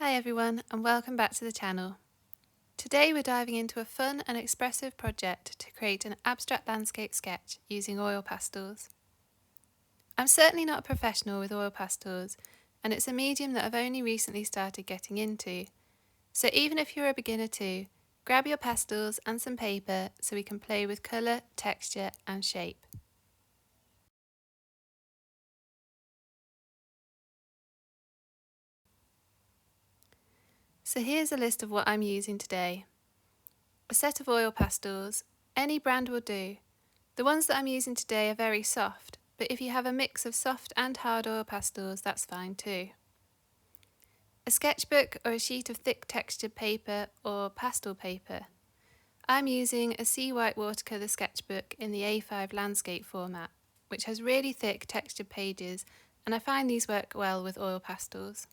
Hi everyone and welcome back to the channel. Today we're diving into a fun and expressive project to create an abstract landscape sketch using oil pastels. I'm certainly not a professional with oil pastels and it's a medium that I've only recently started getting into, so even if you're a beginner too, grab your pastels and some paper so we can play with colour, texture and shape. So here's a list of what I'm using today. A set of oil pastels, any brand will do. The ones that I'm using today are very soft, but if you have a mix of soft and hard oil pastels, that's fine too. A sketchbook or a sheet of thick textured paper or pastel paper. I'm using a Sea White watercolour sketchbook in the A5 landscape format, which has really thick textured pages, and I find these work well with oil pastels.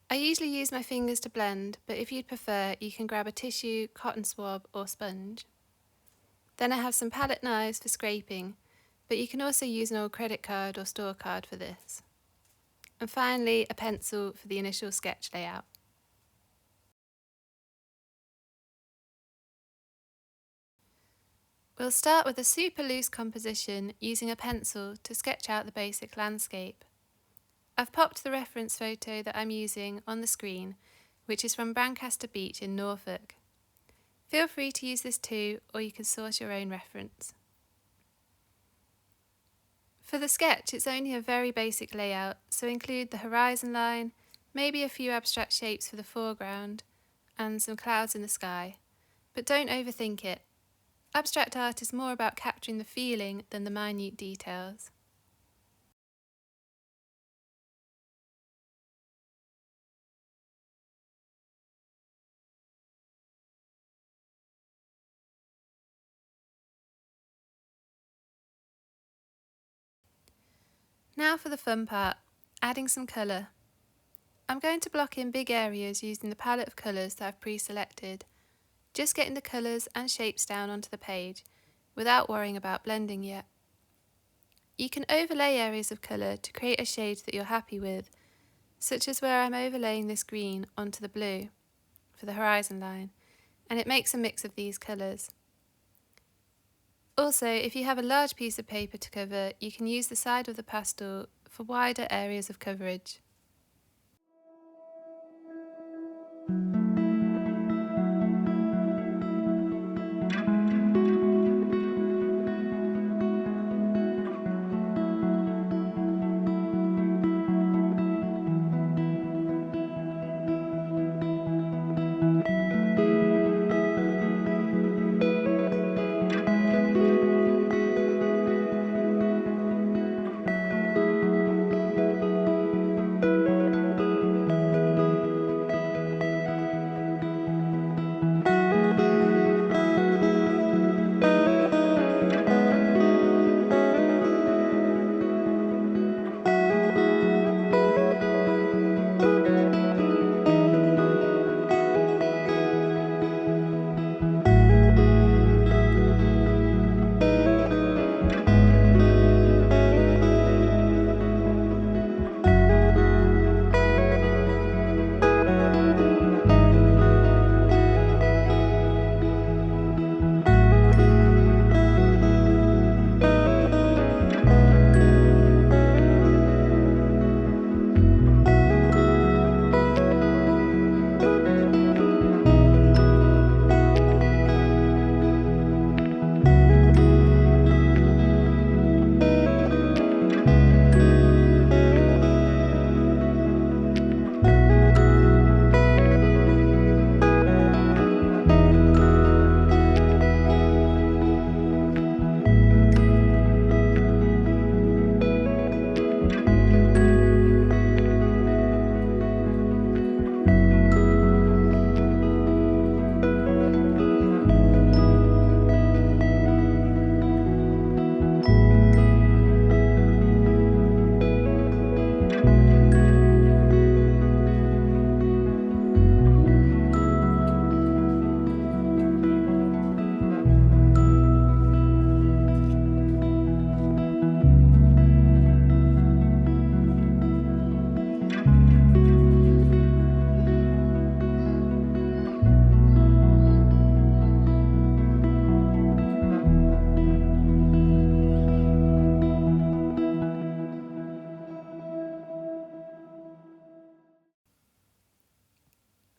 I usually use my fingers to blend, but if you'd prefer, you can grab a tissue, cotton swab or sponge. Then I have some palette knives for scraping, but you can also use an old credit card or store card for this. And finally, a pencil for the initial sketch layout. We'll start with a super loose composition using a pencil to sketch out the basic landscape. I've popped the reference photo that I'm using on the screen, which is from Brancaster Beach in Norfolk. Feel free to use this too, or you can source your own reference. For the sketch, it's only a very basic layout, so include the horizon line, maybe a few abstract shapes for the foreground, and some clouds in the sky. But don't overthink it. Abstract art is more about capturing the feeling than the minute details. Now for the fun part, adding some colour. I'm going to block in big areas using the palette of colours that I've pre-selected, just getting the colours and shapes down onto the page, without worrying about blending yet. You can overlay areas of colour to create a shade that you're happy with, such as where I'm overlaying this green onto the blue for the horizon line, and it makes a mix of these colours. Also, if you have a large piece of paper to cover, you can use the side of the pastel for wider areas of coverage.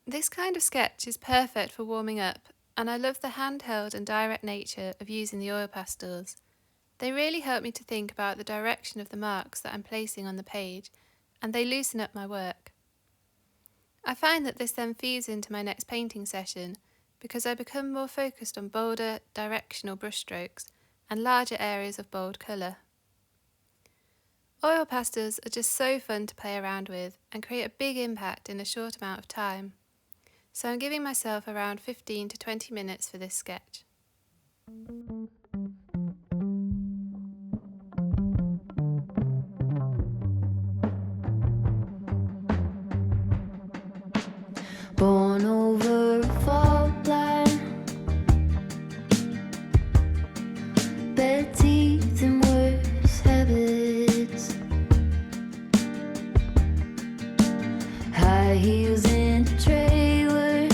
This kind of sketch is perfect for warming up, and I love the handheld and direct nature of using the oil pastels. They really help me to think about the direction of the marks that I'm placing on the page, and they loosen up my work. I find that this then feeds into my next painting session because I become more focused on bolder, directional brushstrokes and larger areas of bold colour. Oil pastels are just so fun to play around with and create a big impact in a short amount of time. So I'm giving myself around 15 to 20 minutes for this sketch. Born over a fault line, bad teeth and worse habits, high heels in a trailer.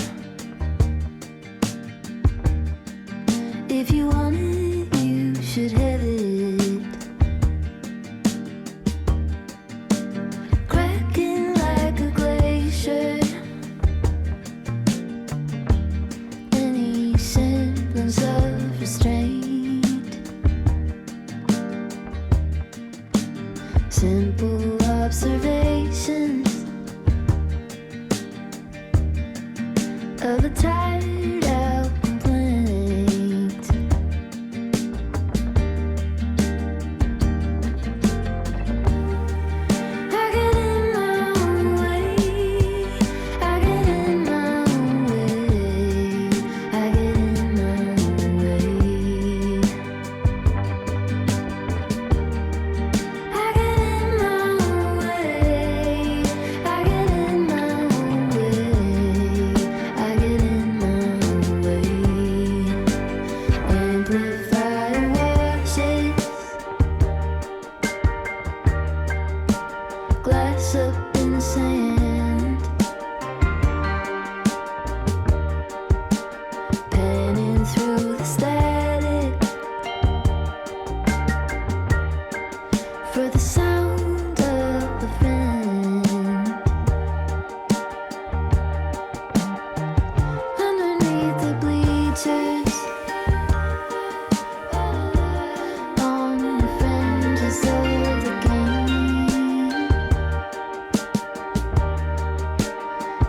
If you want it, you should have it. Cracking like a glacier. Any semblance of restraint. Simple observations of a tired out complaint. I get in my own way. I get in my own way. I get in my own way. I get in my own way. I get in my own way. I get in my own way. Amplifier washes glass up in the sand, panning through the static for the sound of the fan. Underneath the bleachers, on the fringes of the game,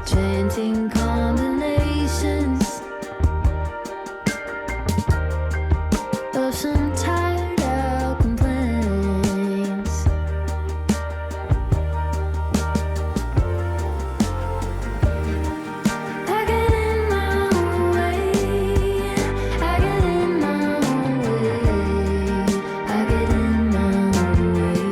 chanting combinations of some tired out complaints. I get in my own way. I get in my own way. I get in my own way.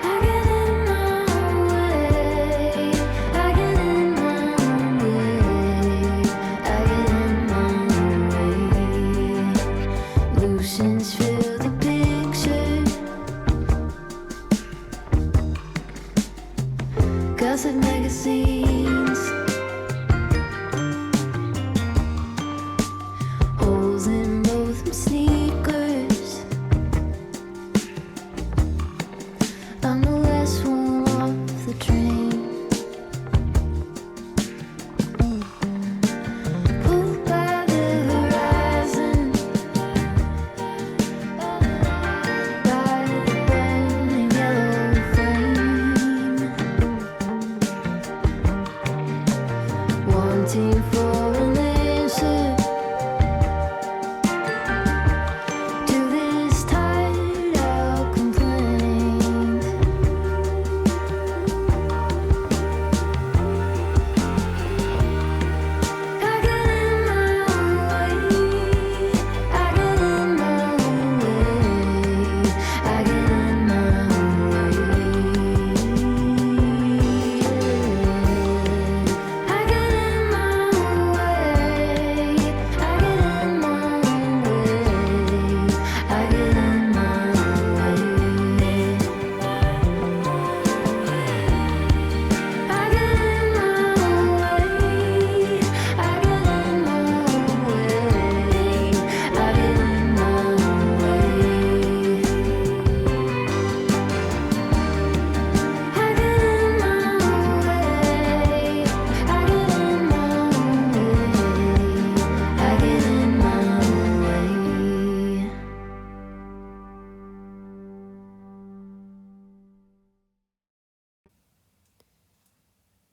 I get in my own way. I get in my own way. I get in my own way. Lucians fill the picture. Gossip magazines, holes in both my sneakers. I'm the last one off the train. Pulled by the horizon, by the burning yellow flame.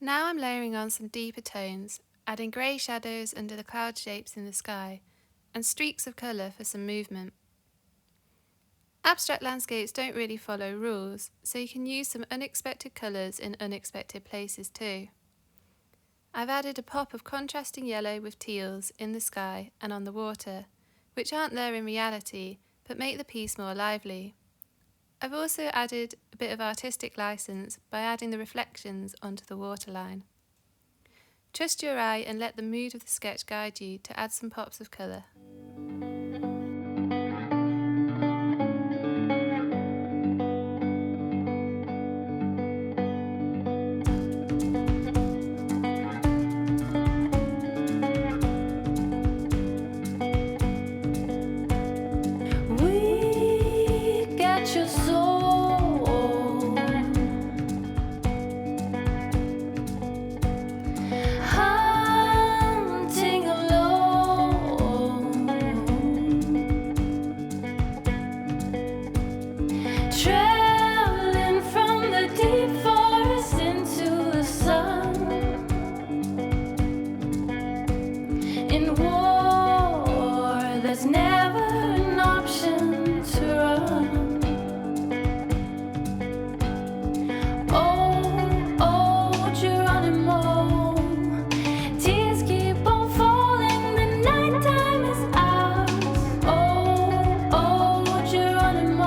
Now I'm layering on some deeper tones, adding grey shadows under the cloud shapes in the sky, and streaks of colour for some movement. Abstract landscapes don't really follow rules, so you can use some unexpected colours in unexpected places too. I've added a pop of contrasting yellow with teals in the sky and on the water, which aren't there in reality, but make the piece more lively. I've also added a bit of artistic license by adding the reflections onto the waterline. Trust your eye and let the mood of the sketch guide you to add some pops of colour. We get your soul, hunting alone, traveling from the deep forest into the sun. In war, there's never an option to run. Oh, oh, Geronimo, tears keep on falling, the nighttime is ours. Oh, oh, Geronimo.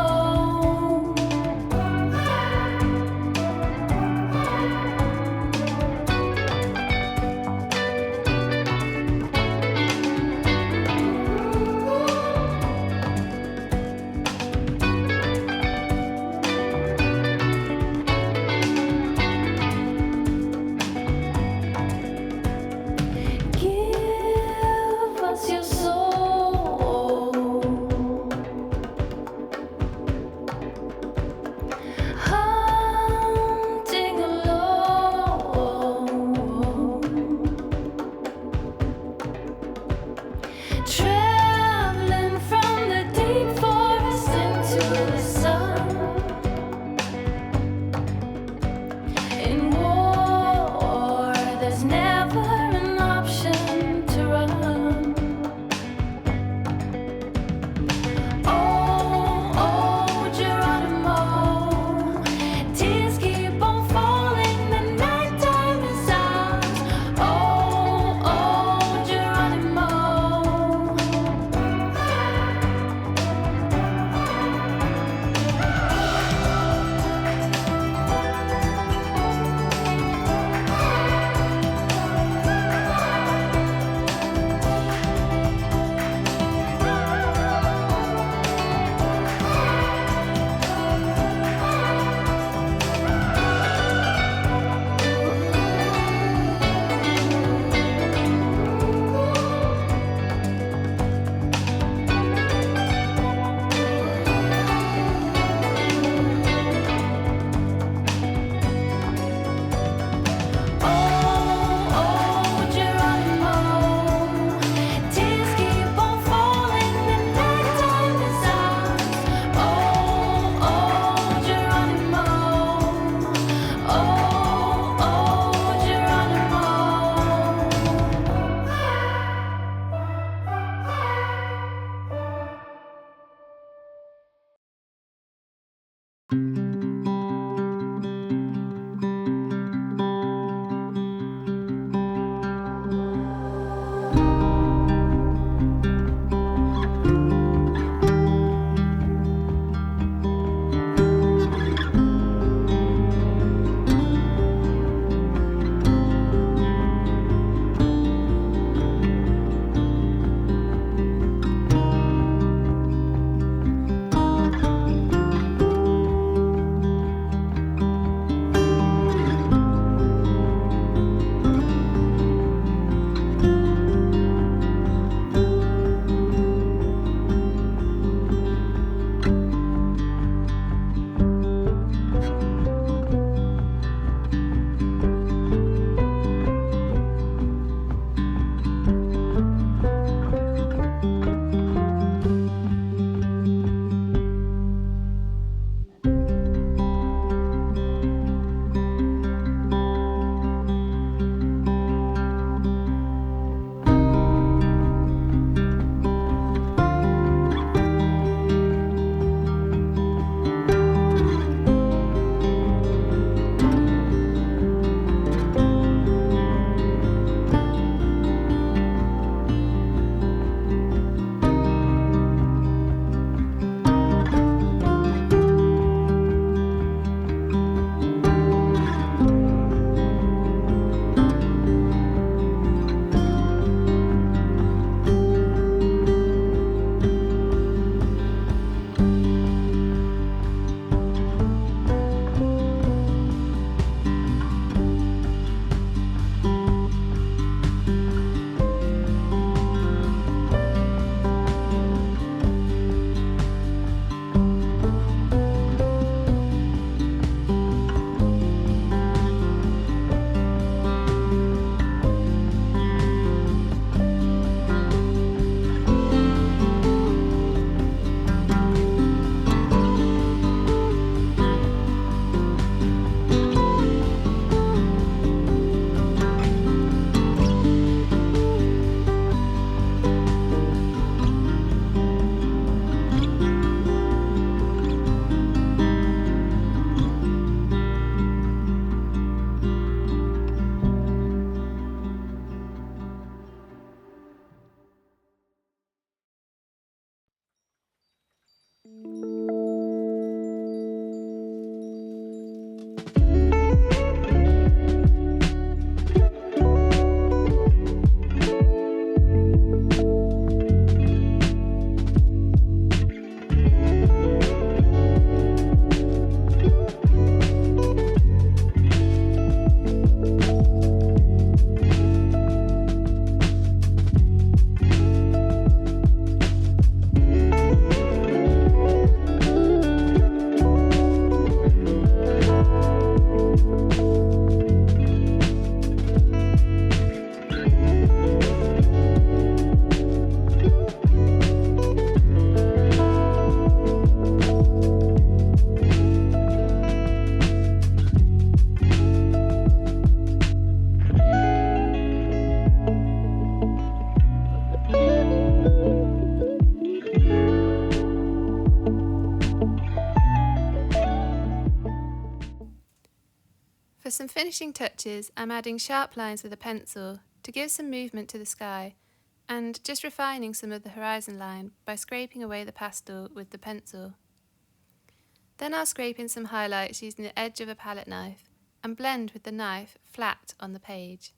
Give us your soul, hunting alone, traveling from the deep forest into the sun. In war, there's never an option to run. Oh, oh, Geronimo, tears keep on falling, the nighttime is ours. Oh, oh, Geronimo. For some finishing touches, I'm adding sharp lines with a pencil to give some movement to the sky, and just refining some of the horizon line by scraping away the pastel with the pencil. Then I'll scrape in some highlights using the edge of a palette knife and blend with the knife flat on the page.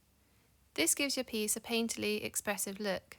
This gives your piece a painterly, expressive look.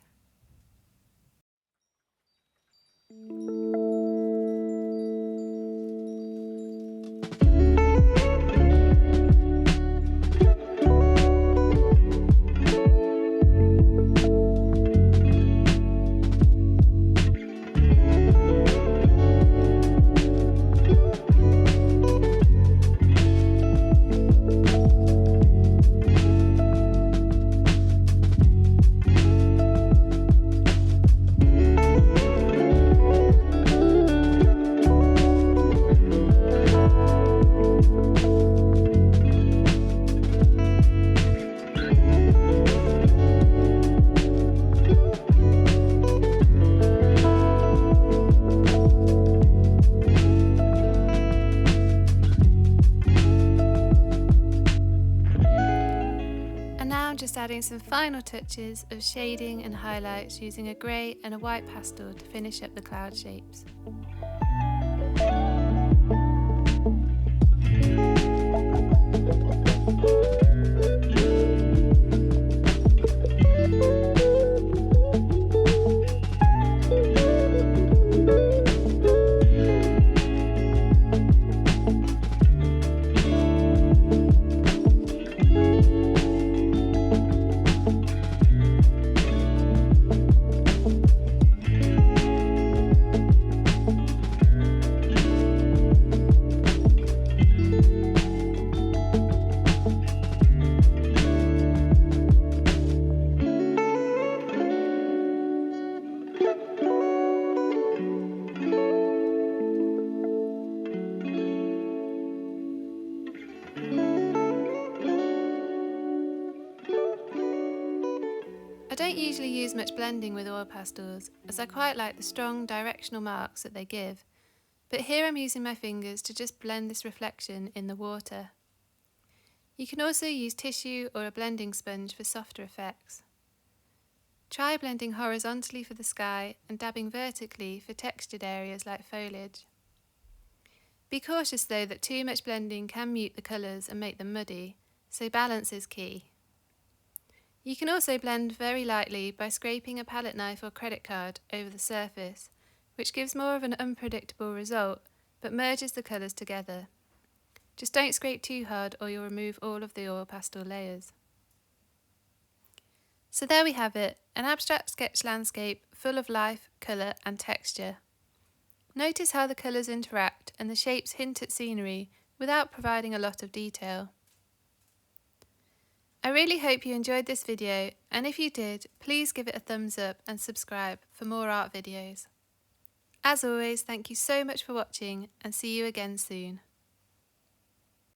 Now I'm just adding some final touches of shading and highlights using a grey and a white pastel to finish up the cloud shapes. I don't usually use much blending with oil pastels, as I quite like the strong directional marks that they give, but here I'm using my fingers to just blend this reflection in the water. You can also use tissue or a blending sponge for softer effects. Try blending horizontally for the sky and dabbing vertically for textured areas like foliage. Be cautious though that too much blending can mute the colours and make them muddy, so balance is key. You can also blend very lightly by scraping a palette knife or credit card over the surface, which gives more of an unpredictable result, but merges the colours together. Just don't scrape too hard or you'll remove all of the oil pastel layers. So there we have it, an abstract sketch landscape full of life, colour and texture. Notice how the colours interact and the shapes hint at scenery without providing a lot of detail. I really hope you enjoyed this video, and if you did, please give it a thumbs up and subscribe for more art videos. As always, thank you so much for watching and see you again soon.